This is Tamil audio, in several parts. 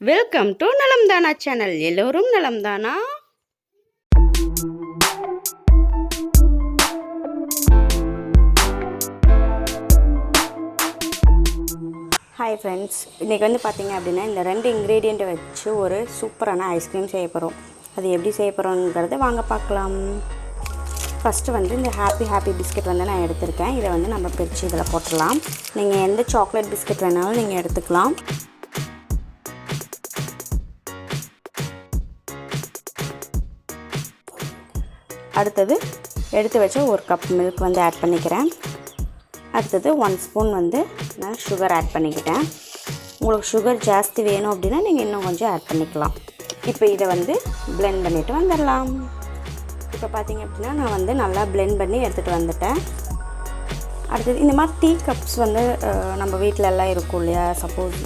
Welcome to நலம்தானா channel. எல்லோரும் நலம்தானா? ஹாய் ஃப்ரெண்ட்ஸ், இன்றைக்கி வந்து பார்த்திங்க அப்படின்னா இந்த 2 இன்க்ரீடியண்ட்டை வச்சு ஒரு சூப்பரான ஐஸ்கிரீம் செய்ய போகிறோம். அது எப்படி செய்ய போகிறோங்கிறத வாங்க பார்க்கலாம். ஃபஸ்ட்டு வந்து இந்த ஹாப்பி பிஸ்கட் வந்து நான் எடுத்திருக்கேன். இதை வந்து நம்ம பிரித்து இதில் போட்டுடலாம். நீங்கள் எந்த சாக்லேட் பிஸ்கட் வேணாலும் நீங்கள் எடுத்துக்கலாம். அடுத்தது எடுத்து வச்ச ஒரு கப் மில்க் வந்து ஆட் பண்ணிக்கிறேன். அடுத்தது 1 ஸ்பூன் வந்து நான் சுகர் ஆட் பண்ணிக்கிட்டேன். உங்களுக்கு சுகர் ஜாஸ்தி வேணும் அப்படின்னா நீங்கள் இன்னும் கொஞ்சம் ஆட் பண்ணிக்கலாம். இப்போ இதை வந்து பிளெண்ட் பண்ணிவிட்டு வந்துடலாம். இப்போ பார்த்திங்க அப்படின்னா நான் வந்து நல்லா பிளெண்ட் பண்ணி எடுத்துகிட்டு வந்துட்டேன். அடுத்தது இந்த மாதிரி டீ கப்ஸ் வந்து நம்ம வீட்டில் எல்லாம் இருக்கும் இல்லையா, சப்போஸ்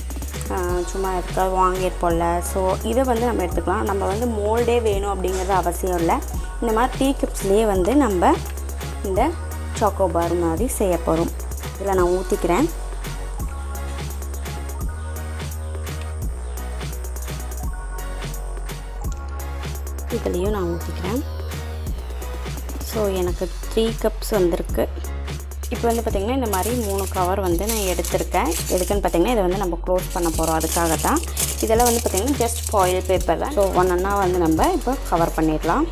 சும்மா இருக்கா வாங்கியிருப்போம்ல. ஸோ இதை வந்து நம்ம எடுத்துக்கலாம். நம்ம வந்து மோல்டே வேணும் அப்படிங்கிறது அவசியம் இல்லை. இந்த மாதிரி டீ கப்ஸ்லேயே வந்து நம்ம இந்த சாக்கோபார் மாதிரி செய்ய போகிறோம். இதில் நான் ஊற்றிக்கிறேன். இதுலேயும் நான் ஊற்றிக்கிறேன். ஸோ எனக்கு 3 கப்ஸ் வந்திருக்கு. இப்போ வந்து பார்த்திங்கன்னா இந்த மாதிரி 3 கவர் வந்து நான் எடுத்திருக்கேன். எதுக்குன்னு பார்த்திங்கன்னா இதை வந்து நம்ம க்ளோஸ் பண்ண போகிறோம். அதுக்காக தான். இதெல்லாம் வந்து பார்த்திங்கன்னா ஜஸ்ட் ஃபாயில் பேப்பர் தான். ஸோ ஒன்றா வந்து நம்ம இப்போ கவர் பண்ணிடலாம்.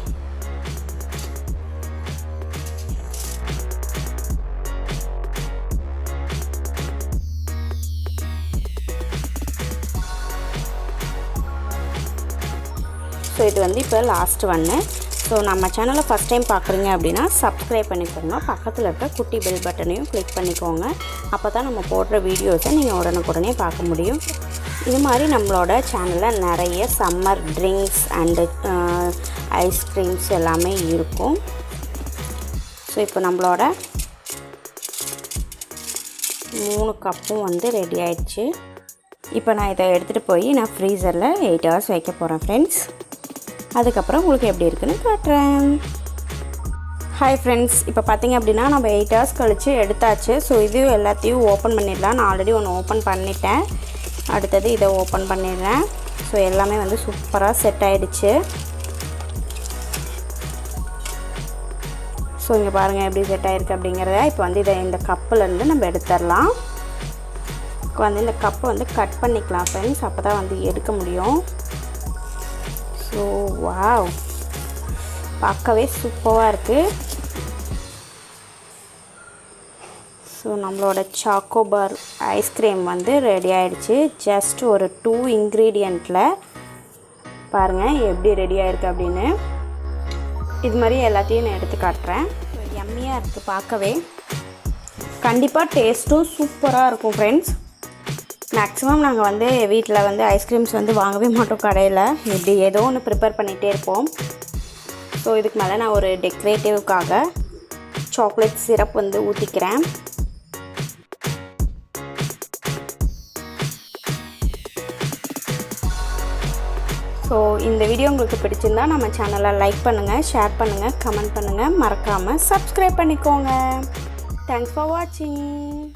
ஸோ இது வந்து இப்போ லாஸ்ட் ஒன்று. ஸோ நம்ம சேனலை ஃபஸ்ட் டைம் பார்க்குறீங்க அப்படின்னா சப்ஸ்கிரைப் பண்ணிக்கோங்க. பக்கத்தில் இருக்க குட்டி பெல் பட்டனையும் கிளிக் பண்ணிக்கோங்க. அப்போ தான் நம்ம போடுற வீடியோஸை நீங்கள் உடனுக்குடனே பார்க்க முடியும். இது மாதிரி நம்மளோட சேனலில் நிறைய சம்மர் ட்ரிங்க்ஸ் அண்டு ஐஸ்கிரீம்ஸ் எல்லாமே இருக்கும். ஸோ இப்போ நம்மளோட 3 கப்பும் வந்து ரெடி ஆயிடுச்சு. இப்போ நான் இதை எடுத்துகிட்டு போய் நான் ஃப்ரீசரில் 8 ஹவர்ஸ் வைக்க போகிறேன் ஃப்ரெண்ட்ஸ். அதுக்கப்புறம் உங்களுக்கு எப்படி இருக்குன்னு காட்டுறேன். ஹாய் ஃப்ரெண்ட்ஸ், இப்போ பார்த்திங்க அப்படின்னா நம்ம 8 ஹவர்ஸ் கழித்து எடுத்தாச்சு. ஸோ இது எல்லாத்தையும் ஓப்பன் பண்ணிடலாம். நான் ஆல்ரெடி ஒன்று ஓப்பன் பண்ணிட்டேன். அடுத்தது இதை ஓப்பன் பண்ணிடுறேன். ஸோ எல்லாமே வந்து சூப்பராக செட் ஆகிடுச்சு. ஸோ இங்கே பாருங்கள் எப்படி செட் ஆகிருக்கு அப்படிங்கிறத. இப்போ வந்து இதை இந்த கப்புலேருந்து நம்ம எடுத்துடலாம். இப்போ வந்து இந்த கப்பை வந்து கட் பண்ணிக்கலாம் ஃப்ரெண்ட்ஸ். அப்போ தான் வந்து எடுக்க முடியும். ஸோ வாவ், பார்க்கவே சூப்பராக இருக்குது. ஸோ நம்மளோட சாக்கோபார் ஐஸ்கிரீம் வந்து ரெடி ஆகிடுச்சு. ஜஸ்ட் ஒரு 2 இன்க்ரீடியண்ட்டில் பாருங்கள் எப்படி ரெடி ஆகிருக்கு அப்படின்னு. இது மாதிரி எல்லாத்தையும் நான் எடுத்து காட்டுறேன். யம்மியாக இருக்குது பார்க்கவே. கண்டிப்பாக டேஸ்ட்டும் சூப்பராக இருக்கும் ஃப்ரெண்ட்ஸ். மேக்ஸிமம் நாங்கள் வந்து வீட்டில் வந்து ஐஸ்கிரீம்ஸ் வந்து வாங்கவே மாட்டோம் கடையில். இப்படி ஏதோ ஒன்று ப்ரிப்பேர் பண்ணிகிட்டே இருப்போம். ஸோ இதுக்கு மேலே நான் ஒரு டெக்கரேட்டிவ்க்காக சாக்லேட் சிரப் வந்து ஊற்றிக்கிறேன். ஸோ இந்த வீடியோ உங்களுக்கு பிடிச்சிருந்தா நம்ம சேனலை லைக் பண்ணுங்கள், ஷேர் பண்ணுங்கள், கமெண்ட் பண்ணுங்கள். மறக்காமல் சப்ஸ்கிரைப் பண்ணிக்கோங்க. தேங்க்ஸ் ஃபார் வாட்சிங்.